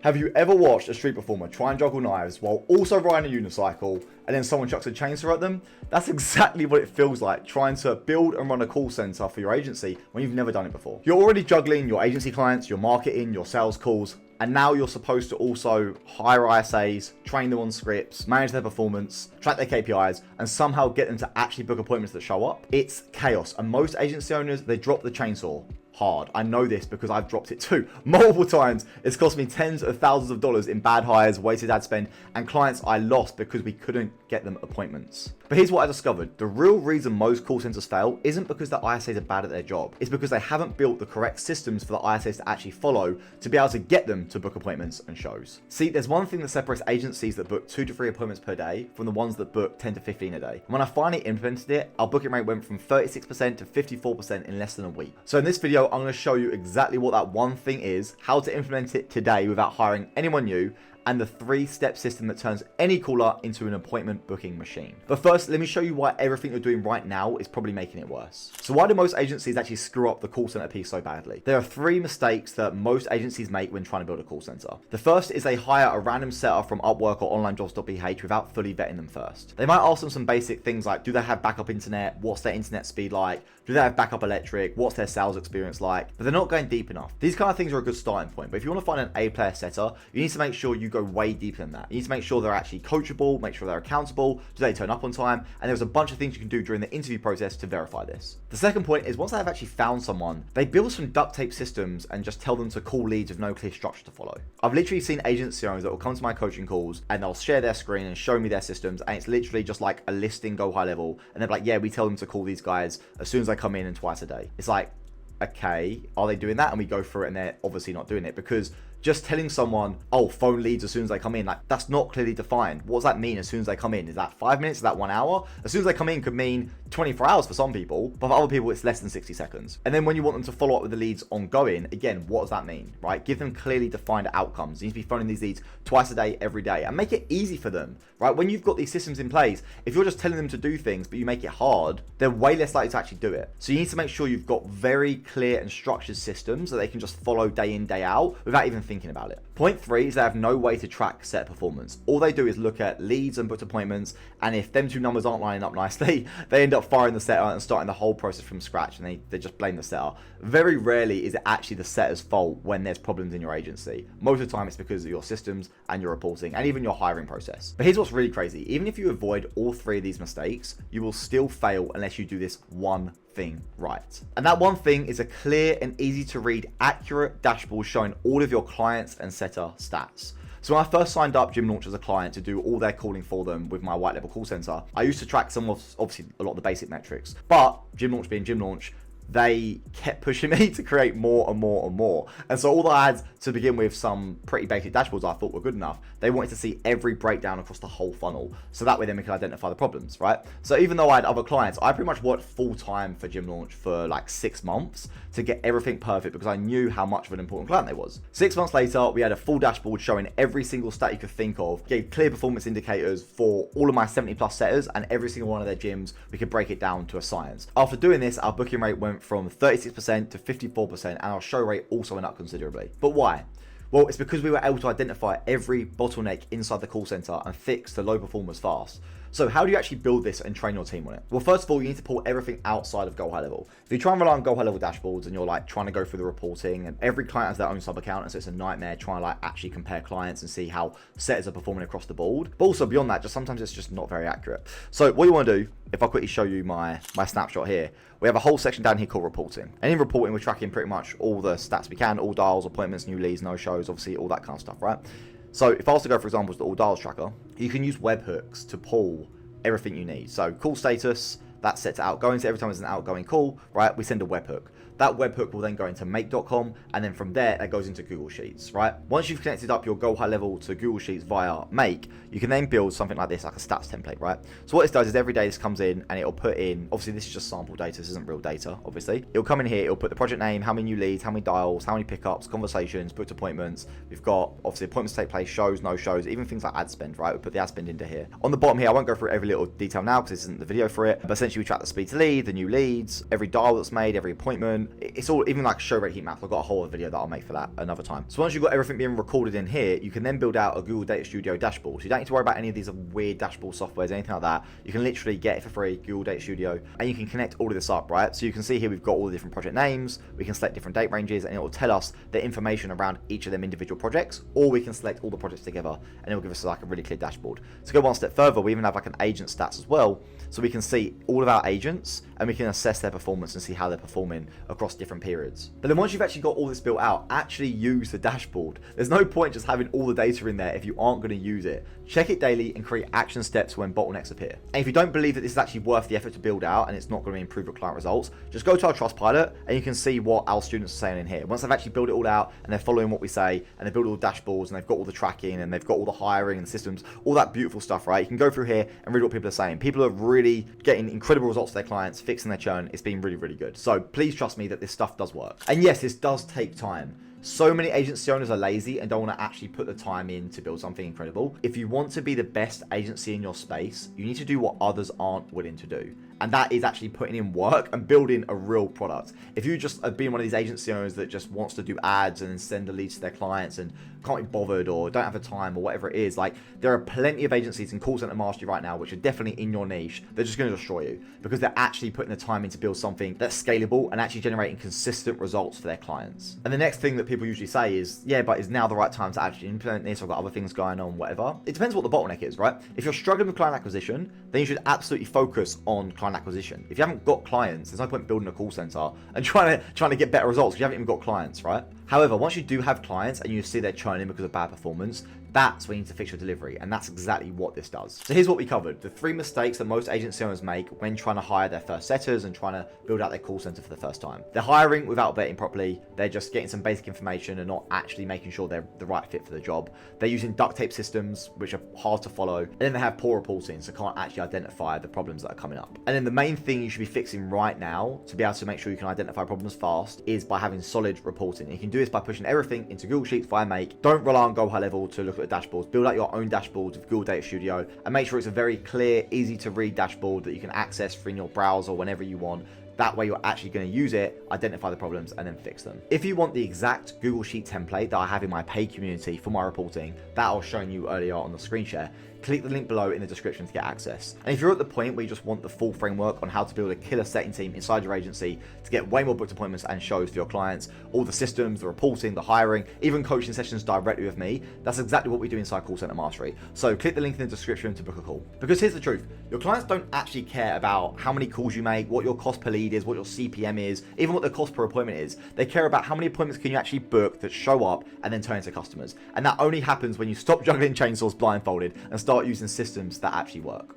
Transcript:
Have you ever watched a street performer try and juggle knives while also riding a unicycle and then someone chucks a chainsaw at them? That's exactly what it feels like trying to build and run a call center for your agency when you've never done it before. You're already juggling your agency clients, your marketing, your sales calls, and now you're supposed to also hire ISAs, train them on scripts, manage their performance, track their KPIs, and somehow get them to actually book appointments that show up. It's chaos, and most agency owners, they drop the chainsaw hard. I know this because I've dropped it too multiple times. It's cost me tens of thousands of dollars in bad hires, wasted ad spend, and clients I lost because we couldn't get them appointments. But here's what I discovered. The real reason most call centers fail isn't because the ISAs are bad at their job. It's because they haven't built the correct systems for the ISAs to actually follow to be able to get them to book appointments and shows. See, there's one thing that separates agencies that book 2 to 3 appointments per day from the ones that book 10 to 15 a day. And when I finally implemented it, our booking rate went from 36% to 54% in less than a week. So in this video, I'm going to show you exactly what that one thing is, how to implement it today without hiring anyone new, and the 3-step system that turns any caller into an appointment booking machine. But first, let me show you why everything you're doing right now is probably making it worse. So why do most agencies actually screw up the call center piece so badly? There are 3 mistakes that most agencies make when trying to build a call center. The first is they hire a random setter from Upwork or onlinejobs.ph without fully vetting them first. They might ask them some basic things like, do they have backup internet? What's their internet speed like? Do they have backup electric? What's their sales experience like? But they're not going deep enough. These kind of things are a good starting point, but if you want to find an A-player setter, you need to make sure you go way deeper than that. You need to make sure they're actually coachable, make sure they're accountable, do they turn up on time, and there's a bunch of things you can do during the interview process to verify this. The second point is once they've actually found someone, they build some duct tape systems and just tell them to call leads with no clear structure to follow. I've literally seen agency owners that will come to my coaching calls and they'll share their screen and show me their systems, and it's literally just like a listing go high level, and they're like, yeah, we tell them to call these guys as soon as they come in and twice a day. It's like, okay, are they doing that? And we go through it and they're obviously not doing it, because just telling someone, oh, phone leads as soon as they come in, like, that's not clearly defined. What does that mean as soon as they come in? Is that 5 minutes? Is that 1 hour? As soon as they come in could mean 24 hours for some people, but for other people, it's less than 60 seconds. And then when you want them to follow up with the leads ongoing, again, what does that mean, right? Give them clearly defined outcomes. You need to be phoning these leads twice a day, every day, and make it easy for them, right? When you've got these systems in place, if you're just telling them to do things, but you make it hard, they're way less likely to actually do it. So you need to make sure you've got very clear and structured systems that they can just follow day in, day out without even thinking about it. Point 3 is they have no way to track set performance. All they do is look at leads and booked appointments, and if them 2 numbers aren't lining up nicely, they end up firing the setter and starting the whole process from scratch, and they just blame the setter. Very rarely is it actually the setter's fault when there's problems in your agency. Most of the time it's because of your systems and your reporting and even your hiring process. But here's what's really crazy. Even if you avoid all 3 of these mistakes, you will still fail unless you do this one thing right. And that one thing is a clear and easy to read, accurate dashboard showing all of your clients and setter stats. So when I first signed up Gym Launch as a client to do all their calling for them with my white label call center, I used to track some of, obviously, a lot of the basic metrics. But Gym Launch being Gym Launch, they kept pushing me to create more and more and more. And so although I had to begin with some pretty basic dashboards I thought were good enough, they wanted to see every breakdown across the whole funnel. So that way then we could identify the problems, right? So even though I had other clients, I pretty much worked full time for Gym Launch for like 6 months to get everything perfect because I knew how much of an important client they was. 6 months later, we had a full dashboard showing every single stat you could think of, gave clear performance indicators for all of my 70 plus setters, and every single one of their gyms, we could break it down to a science. After doing this, our booking rate went from 36% to 54%, and our show rate also went up considerably. But why? Well, it's because we were able to identify every bottleneck inside the call center and fix the low performers fast. So how do you actually build this and train your team on it? Well, first of all, you need to pull everything outside of Go High Level. If you try and rely on Go High Level dashboards and you're like trying to go through the reporting, and every client has their own sub account, and so it's a nightmare trying to like actually compare clients and see how setters are performing across the board. But also beyond that, just sometimes it's just not very accurate. So what you want to do, if I quickly show you my snapshot here, we have a whole section down here called reporting. And in reporting, we're tracking pretty much all the stats we can, all dials, appointments, new leads, no shows, obviously all that kind of stuff, right? So if I was to go, for example, to the all dials tracker, you can use webhooks to pull everything you need. So call status, that's set to outgoing. So every time there's an outgoing call, right, we send a webhook. That webhook will then go into make.com, and then from there, that goes into Google Sheets, right? Once you've connected up your Go High Level to Google Sheets via Make, you can then build something like this, like a stats template, right? So what this does is every day this comes in and it'll put in, obviously this is just sample data, this isn't real data, obviously. It'll come in here, it'll put the project name, how many new leads, how many dials, how many pickups, conversations, booked appointments. We've got, obviously, appointments take place, shows, no shows, even things like ad spend, right? We put the ad spend into here. On the bottom here, I won't go through every little detail now because this isn't the video for it, but essentially we track the speed to lead, the new leads, every dial that's made, every appointment, It's all, even like show rate heat map. I've got a whole video that I'll make for that another time. So once you've got everything being recorded in here, you can then build out a Google Data Studio dashboard. So you don't need to worry about any of these weird dashboard softwares, anything like that. You can literally get it for free, Google Data Studio, and you can connect all of this up, right? So you can see here we've got all the different project names, we can select different date ranges, and it will tell us the information around each of them individual projects, or we can select all the projects together, and it will give us like a really clear dashboard. To go one step further, we even have like an agent stats as well, so we can see all of our agents, and we can assess their performance and see how they're performing across different periods. But then once you've actually got all this built out, actually use the dashboard. There's no point just having all the data in there if you aren't going to use it. Check it daily and create action steps when bottlenecks appear. And if you don't believe that this is actually worth the effort to build out and it's not going to improve your client results, just go to our Trustpilot and you can see what our students are saying in here. Once they've actually built it all out and they're following what we say and they've built all the dashboards and they've got all the tracking and they've got all the hiring and systems, all that beautiful stuff, right? You can go through here and read what people are saying. People are really getting incredible results for their clients, fixing their churn. It's been really, really good. So please trust me that this stuff does work. And yes, this does take time. So many agency owners are lazy and don't want to actually put the time in to build something incredible. If you want to be the best agency in your space, you need to do what others aren't willing to do. And that is actually putting in work and building a real product. If you just have been one of these agency owners that just wants to do ads and then send the leads to their clients and can't be bothered or don't have the time or whatever it is, like there are plenty of agencies in call center mastery right now which are definitely in your niche. They're just going to destroy you because they're actually putting the time in to build something that's scalable and actually generating consistent results for their clients. And the next thing that people usually say is, yeah, but is now the right time to actually implement this? I've got other things going on, whatever. It depends what the bottleneck is, right? If you're struggling with client acquisition, then you should absolutely focus on client acquisition. If you haven't got clients, there's no point building a call center and trying to get better results because you haven't even got clients, right? However, once you do have clients and you see they're churning because of bad performance, that's when you need to fix your delivery, and that's exactly what this does. So here's what we covered. The 3 mistakes that most agency owners make when trying to hire their first setters and trying to build out their call center for the first time. They're hiring without vetting properly. They're just getting some basic information and not actually making sure they're the right fit for the job. They're using duct tape systems, which are hard to follow. And then they have poor reporting, so can't actually identify the problems that are coming up. And then the main thing you should be fixing right now to be able to make sure you can identify problems fast is by having solid reporting. And you can do this by pushing everything into Google Sheets via Make. Don't rely on Go High Level to look at the dashboards. Build out your own dashboards with Google Data Studio and make sure it's a very clear, easy to read dashboard that you can access from your browser whenever you want. That way you're actually going to use it, identify the problems, and then fix them. If you want the exact Google Sheet template that I have in my paid community for my reporting, that I was showing you earlier on the screen share, click the link below in the description to get access. And if you're at the point where you just want the full framework on how to build a killer setting team inside your agency to get way more booked appointments and shows for your clients, all the systems, the reporting, the hiring, even coaching sessions directly with me, that's exactly what we do inside Call Center Mastery. So click the link in the description to book a call. Because here's the truth, your clients don't actually care about how many calls you make, what your cost per lead is, what your CPM is, even what the cost per appointment is. They care about how many appointments can you actually book that show up and then turn into customers. And that only happens when you stop juggling chainsaws blindfolded and start using systems that actually work.